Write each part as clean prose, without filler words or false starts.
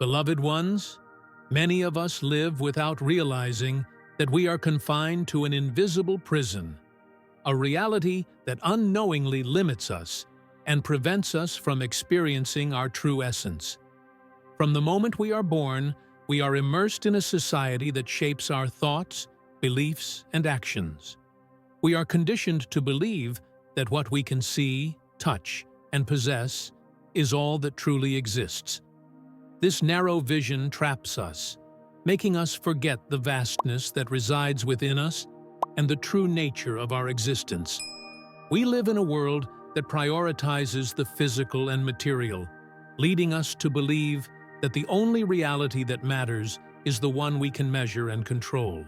Beloved ones, many of us live without realizing that we are confined to an invisible prison, a reality that unknowingly limits us and prevents us from experiencing our true essence. From the moment we are born, we are immersed in a society that shapes our thoughts, beliefs, and actions. We are conditioned to believe that what we can see, touch, and possess is all that truly exists. This narrow vision traps us, making us forget the vastness that resides within us and the true nature of our existence. We live in a world that prioritizes the physical and material, leading us to believe that the only reality that matters is the one we can measure and control.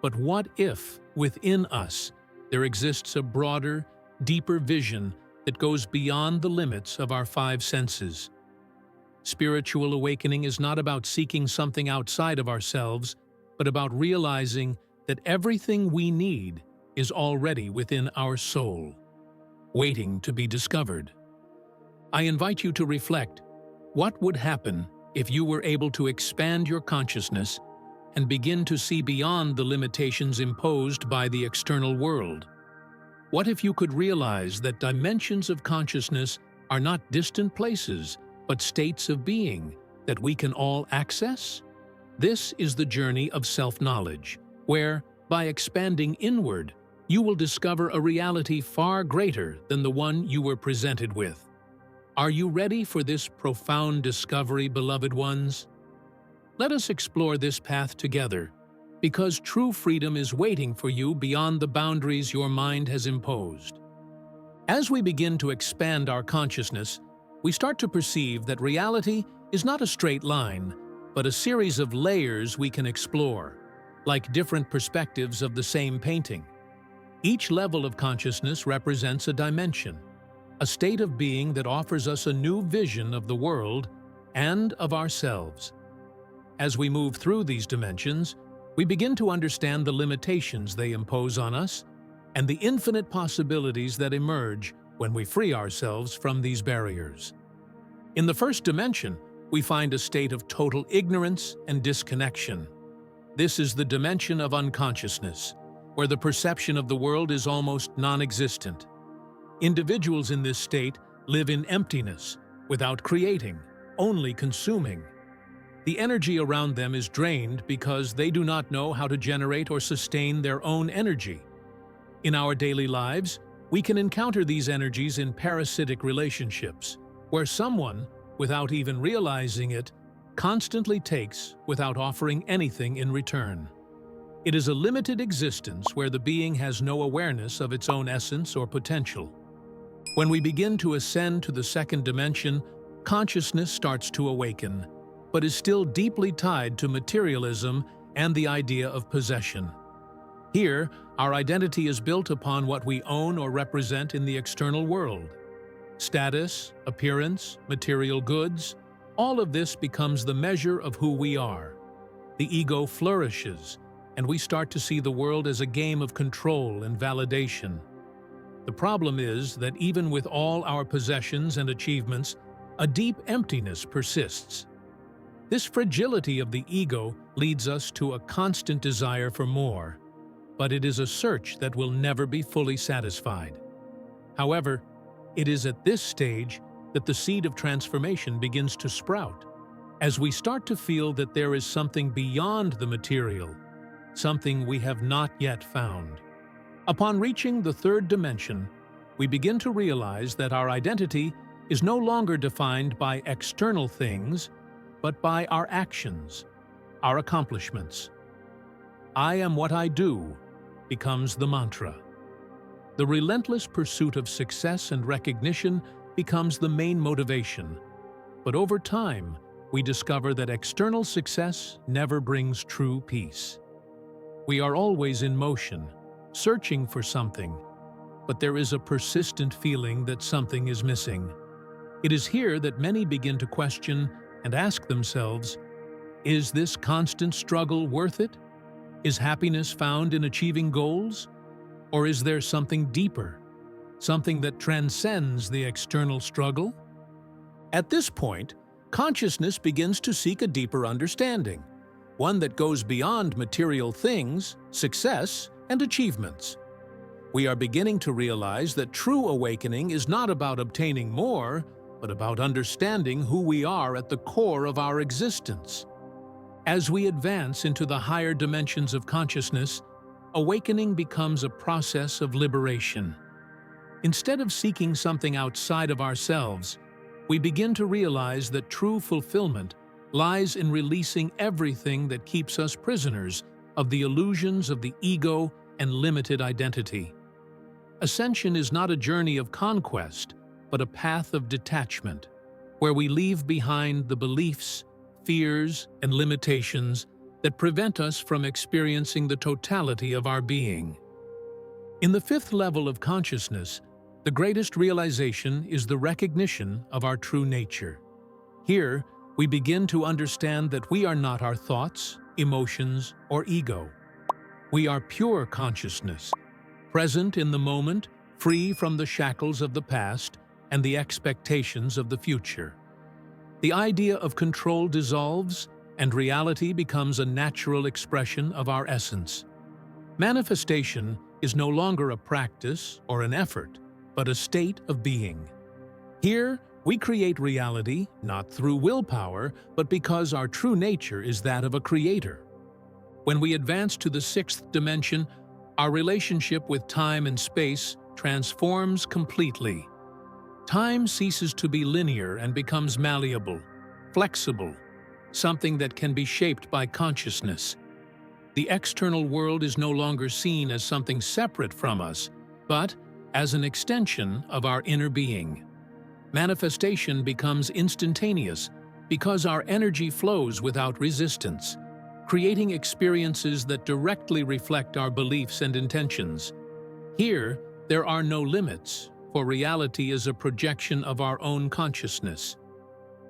But what if, within us, there exists a broader, deeper vision that goes beyond the limits of our five senses? Spiritual awakening is not about seeking something outside of ourselves, but about realizing that everything we need is already within our soul, waiting to be discovered. I invite you to reflect, what would happen if you were able to expand your consciousness and begin to see beyond the limitations imposed by the external world? What if you could realize that dimensions of consciousness are not distant places, but states of being that we can all access? This is the journey of self-knowledge, where, by expanding inward, you will discover a reality far greater than the one you were presented with. Are you ready for this profound discovery, beloved ones? Let us explore this path together, because true freedom is waiting for you beyond the boundaries your mind has imposed. As we begin to expand our consciousness, we start to perceive that reality is not a straight line, but a series of layers we can explore, like different perspectives of the same painting. Each level of consciousness represents a dimension, a state of being that offers us a new vision of the world and of ourselves. As we move through these dimensions, we begin to understand the limitations they impose on us and the infinite possibilities that emerge when we free ourselves from these barriers. In the first dimension, we find a state of total ignorance and disconnection. This is the dimension of unconsciousness, where the perception of the world is almost non-existent. Individuals in this state live in emptiness, without creating, only consuming. The energy around them is drained because they do not know how to generate or sustain their own energy. In our daily lives, we can encounter these energies in parasitic relationships, where someone, without even realizing it, constantly takes without offering anything in return. It is a limited existence where the being has no awareness of its own essence or potential. When we begin to ascend to the second dimension, consciousness starts to awaken, but is still deeply tied to materialism and the idea of possession. Here, our identity is built upon what we own or represent in the external world. Status, appearance, material goods, all of this becomes the measure of who we are. The ego flourishes, and we start to see the world as a game of control and validation. The problem is that even with all our possessions and achievements, a deep emptiness persists. This fragility of the ego leads us to a constant desire for more, but it is a search that will never be fully satisfied. However, it is at this stage that the seed of transformation begins to sprout, as we start to feel that there is something beyond the material, something we have not yet found. Upon reaching the third dimension, we begin to realize that our identity is no longer defined by external things, but by our actions, our accomplishments. "I am what I do" becomes the mantra. The relentless pursuit of success and recognition becomes the main motivation. But over time, we discover that external success never brings true peace. We are always in motion, searching for something, but there is a persistent feeling that something is missing. It is here that many begin to question and ask themselves, is this constant struggle worth it? Is happiness found in achieving goals? Or is there something deeper, something that transcends the external struggle? At this point, consciousness begins to seek a deeper understanding, one that goes beyond material things, success, and achievements. We are beginning to realize that true awakening is not about obtaining more, but about understanding who we are at the core of our existence. As we advance into the higher dimensions of consciousness, awakening becomes a process of liberation. Instead of seeking something outside of ourselves, we begin to realize that true fulfillment lies in releasing everything that keeps us prisoners of the illusions of the ego and limited identity. Ascension is not a journey of conquest, but a path of detachment, where we leave behind the beliefs, fears, and limitations that prevent us from experiencing the totality of our being. In the fifth level of consciousness, the greatest realization is the recognition of our true nature. Here, we begin to understand that we are not our thoughts, emotions, or ego. We are pure consciousness, present in the moment, free from the shackles of the past and the expectations of the future. The idea of control dissolves, and reality becomes a natural expression of our essence. Manifestation is no longer a practice or an effort, but a state of being. Here, we create reality not through willpower, but because our true nature is that of a creator. When we advance to the sixth dimension, our relationship with time and space transforms completely. Time ceases to be linear and becomes malleable, flexible, something that can be shaped by consciousness. The external world is no longer seen as something separate from us, but as an extension of our inner being. Manifestation becomes instantaneous because our energy flows without resistance, creating experiences that directly reflect our beliefs and intentions. Here, there are no limits, for reality is a projection of our own consciousness.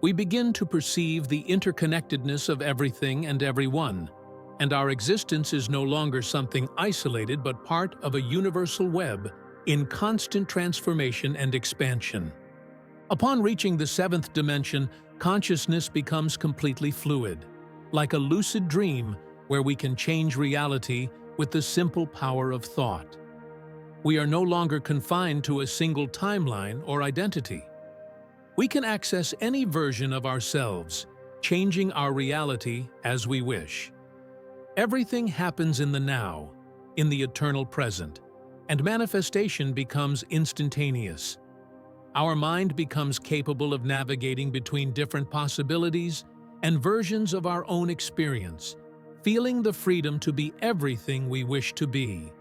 We begin to perceive the interconnectedness of everything and everyone, and our existence is no longer something isolated but part of a universal web in constant transformation and expansion. Upon reaching the seventh dimension, consciousness becomes completely fluid, like a lucid dream where we can change reality with the simple power of thought. We are no longer confined to a single timeline or identity. We can access any version of ourselves, changing our reality as we wish. Everything happens in the now, in the eternal present, and manifestation becomes instantaneous. Our mind becomes capable of navigating between different possibilities and versions of our own experience, feeling the freedom to be everything we wish to be,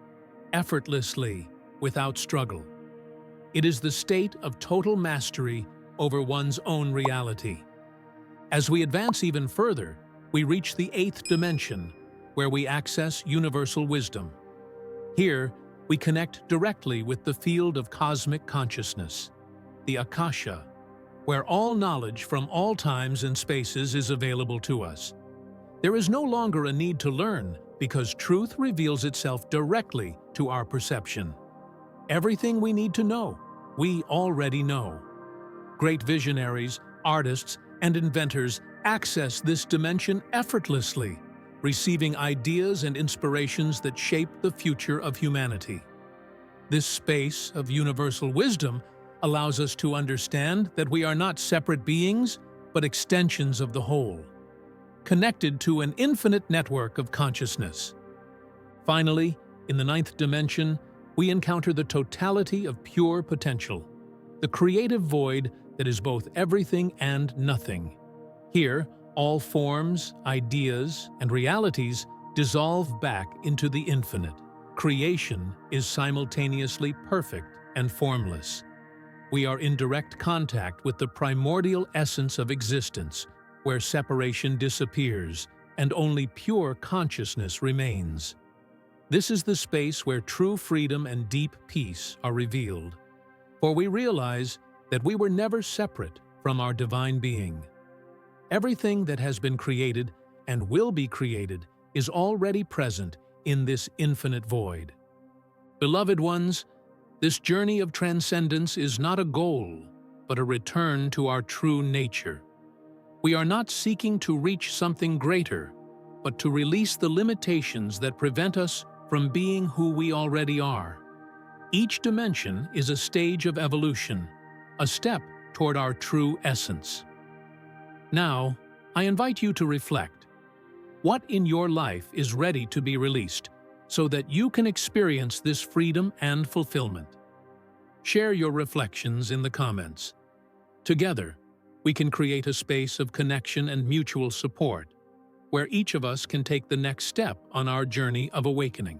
effortlessly, without struggle. It is the state of total mastery over one's own reality. As we advance even further, we reach the eighth dimension, where we access universal wisdom. Here, we connect directly with the field of cosmic consciousness, the Akasha, where all knowledge from all times and spaces is available to us. There is no longer a need to learn because truth reveals itself directly to our perception. Everything we need to know, we already know. Great visionaries, artists, and inventors access this dimension effortlessly, receiving ideas and inspirations that shape the future of humanity. This space of universal wisdom allows us to understand that we are not separate beings, but extensions of the whole, connected to an infinite network of consciousness. Finally, in the ninth dimension, we encounter the totality of pure potential, the creative void that is both everything and nothing. Here, all forms, ideas, and realities dissolve back into the infinite. Creation is simultaneously perfect and formless. We are in direct contact with the primordial essence of existence, where separation disappears and only pure consciousness remains. This is the space where true freedom and deep peace are revealed, for we realize that we were never separate from our divine being. Everything that has been created and will be created is already present in this infinite void. Beloved ones, this journey of transcendence is not a goal, but a return to our true nature. We are not seeking to reach something greater, but to release the limitations that prevent us from being who we already are. Each dimension is a stage of evolution, a step toward our true essence. Now, I invite you to reflect. What in your life is ready to be released so that you can experience this freedom and fulfillment? Share your reflections in the comments. Together, we can create a space of connection and mutual support, where each of us can take the next step on our journey of awakening.